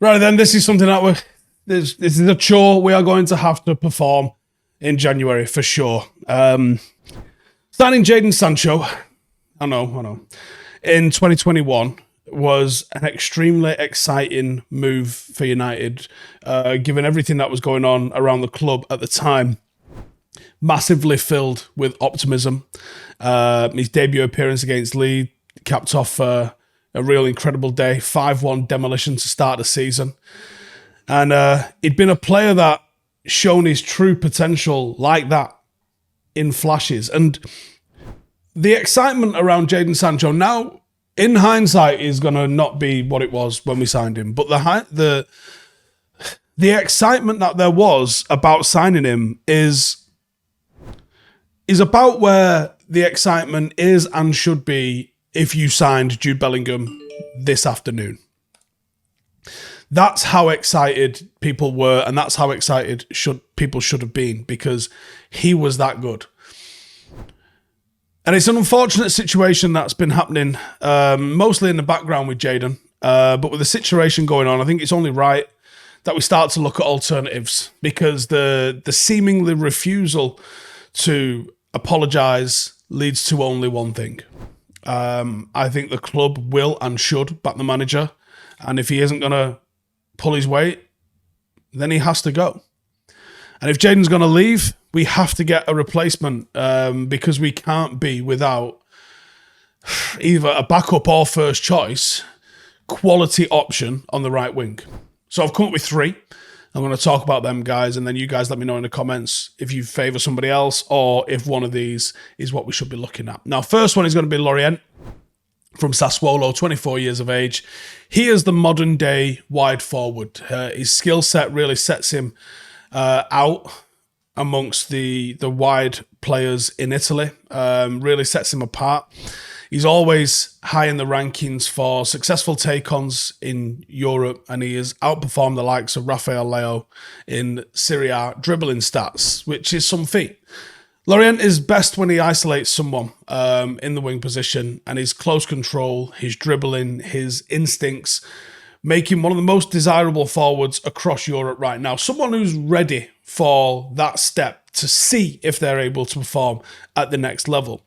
Right then, this is something that this is a chore we are going to have to perform in January for sure. Signing Jadon Sancho, I know, in 2021 was an extremely exciting move for United, given everything that was going on around the club at the time. Massively filled with optimism. His debut appearance against Leeds capped off a real incredible day. 5-1 demolition to start the season. And he'd been a player that shown his true potential like that in flashes. And the excitement around Jadon Sancho now, in hindsight, is going to not be what it was when we signed him. But the excitement that there was about signing him is about where the excitement is and should be if you signed Jude Bellingham this afternoon. That's how excited people were, and that's how excited people should have been, because he was that good. And it's an unfortunate situation that's been happening, mostly in the background with Jadon. But with the situation going on, I think it's only right that we start to look at alternatives, because the seemingly refusal to apologise leads to only one thing. I think the club will and should back the manager, and if he isn't going to pull his weight, then he has to go. And if Jadon's going to leave, we have to get a replacement, because we can't be without either a backup or first choice quality option on the right wing. So I've come up with three. I'm going to talk about them, guys, and then you guys let me know in the comments if you favour somebody else or if one of these is what we should be looking at. Now, first one is going to be Lorient from Sassuolo, 24 years of age. He is the modern-day wide forward. His skill set really sets him out amongst the wide players in Italy, really sets him apart. He's always high in the rankings for successful take-ons in Europe, and he has outperformed the likes of Rafael Leao in Serie A dribbling stats, which is some feat. Lorient is best when he isolates someone in the wing position, and his close control, his dribbling, his instincts make him one of the most desirable forwards across Europe right now. Someone who's ready for that step to see if they're able to perform at the next level.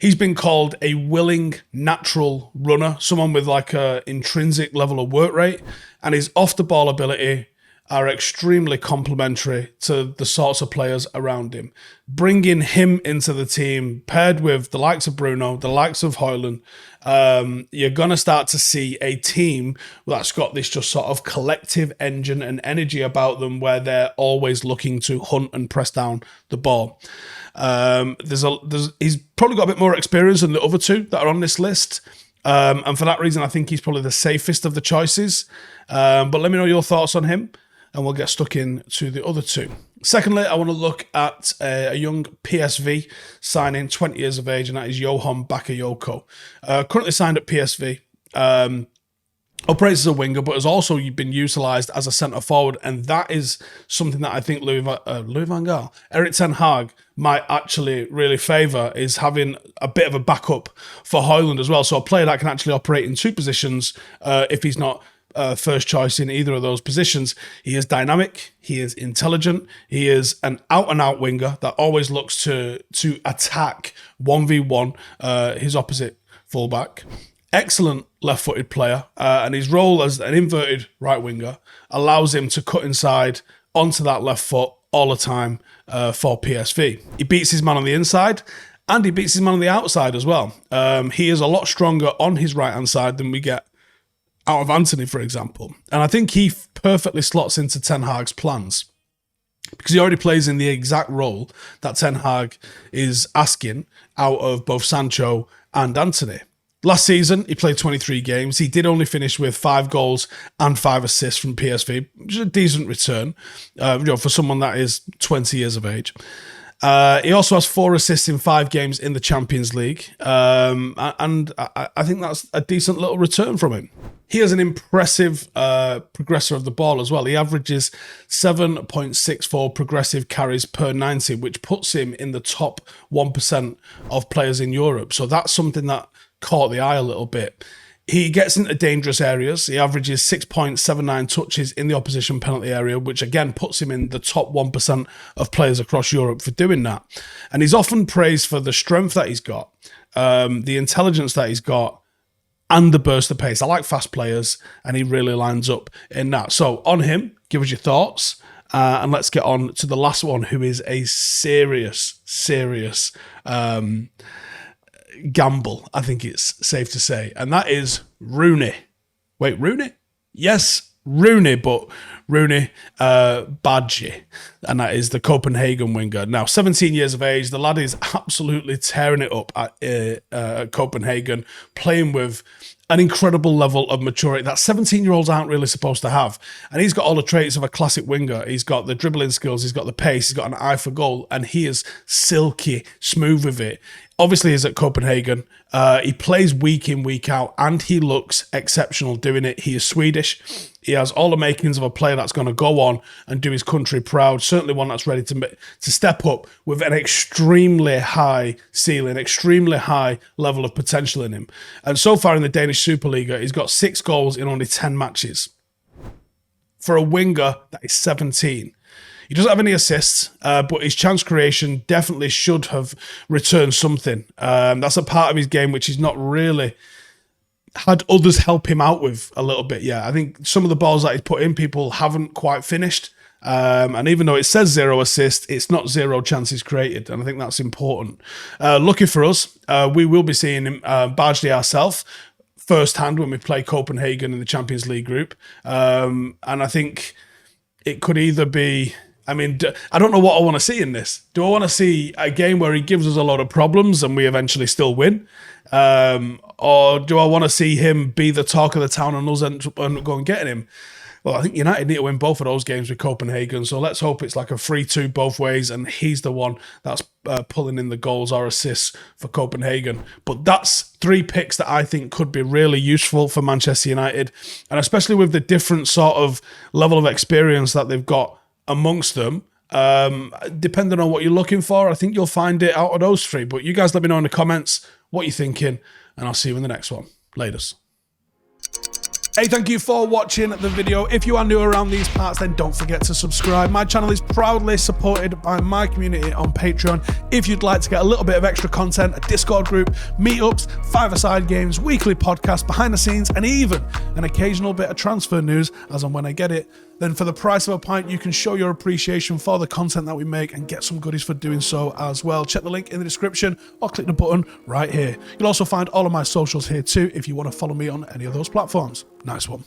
He's been called a willing, natural runner, someone with like an intrinsic level of work rate, and his off-the-ball ability are extremely complementary to the sorts of players around him. Bringing him into the team, paired with the likes of Bruno, the likes of Howson, you're going to start to see a team that's got this just sort of collective engine and energy about them, where they're always looking to hunt and press down the ball. He's probably got a bit more experience than the other two that are on this list. And for that reason, I think he's probably the safest of the choices. But let me know your thoughts on him, and we'll get stuck into the other two. Secondly, I want to look at a young PSV signing, 20 years of age, and that is Johan Bakayoko. Currently signed at PSV. Operates as a winger, but has also been utilised as a centre forward, and that is something that I think Louis van Gaal, Erik ten Hag might actually really favour, is having a bit of a backup for Højlund as well. So a player that can actually operate in two positions if he's not first choice in either of those positions. He is dynamic, he is intelligent, he is an out-and-out winger that always looks to attack 1v1 his opposite fullback. Excellent left-footed player, and his role as an inverted right winger allows him to cut inside onto that left foot all the time for PSV. He beats his man on the inside, and he beats his man on the outside as well. He is a lot stronger on his right-hand side than we get out of Anthony, for example. And I think he perfectly slots into Ten Hag's plans, because he already plays in the exact role that Ten Hag is asking out of both Sancho and Anthony. Last season, he played 23 games. He did only finish with 5 goals and 5 assists from PSV, which is a decent return for someone that is 20 years of age. He also has 4 assists in 5 games in the Champions League, and I think that's a decent little return from him. He is an impressive progressor of the ball as well. He averages 7.64 progressive carries per 90, which puts him in the top 1% of players in Europe. So that's something that caught the eye a little bit. He gets into dangerous areas. He averages 6.79 touches in the opposition penalty area, which again puts him in the top 1% of players across Europe for doing that. And he's often praised for the strength that he's got, the intelligence that he's got, and the burst of pace. I like fast players, and he really lines up in that. So on him, give us your thoughts. And let's get on to the last one, who is a serious gamble, I think it's safe to say. And that is Rooney. Wait, Rooney? Yes, Rooney, but Rooney Badji. And that is the Copenhagen winger. Now, 17 years of age. The lad is absolutely tearing it up at Copenhagen, playing with an incredible level of maturity that 17-year-olds aren't really supposed to have. And he's got all the traits of a classic winger. He's got the dribbling skills, he's got the pace, he's got an eye for goal, and he is silky smooth with it. Obviously, he's at Copenhagen. He plays week in, week out, and he looks exceptional doing it. He is Swedish. He has all the makings of a player that's going to go on and do his country proud. Certainly one that's ready to step up with an extremely high ceiling, extremely high level of potential in him. And so far in the Danish Superliga, he's got 6 goals in only 10 matches. For a winger, that is 17. He doesn't have any assists, but his chance creation definitely should have returned something. That's a part of his game which he's not really had others help him out with a little bit. Yeah, I think some of the balls that he's put in, people haven't quite finished. And even though it says 0 assists, it's not 0 chances created. And I think that's important. Lucky for us, we will be seeing him Bardsley ourselves firsthand when we play Copenhagen in the Champions League group. And I think it could either be... I mean, I don't know what I want to see in this. Do I want to see a game where he gives us a lot of problems and we eventually still win? Or do I want to see him be the talk of the town and us end up going and getting him? Well, I think United need to win both of those games with Copenhagen. So let's hope it's like a 3-2 both ways and he's the one that's pulling in the goals or assists for Copenhagen. But that's 3 picks that I think could be really useful for Manchester United. And especially with the different sort of level of experience that they've got amongst them, depending on what you're looking for, I think you'll find it out of those 3. But you guys let me know in the comments what you're thinking, and I'll see you in the next one. Laters. Hey, thank you for watching the video. If you are new around these parts, then don't forget to subscribe. My channel is proudly supported by my community on Patreon. If you'd like to get a little bit of extra content, a Discord group, meetups, 5-a-side games, weekly podcasts, behind the scenes, and even an occasional bit of transfer news as and when I get it, then for the price of a pint, you can show your appreciation for the content that we make and get some goodies for doing so as well. Check the link in the description or click the button right here. You'll also find all of my socials here too if you want to follow me on any of those platforms. Nice one.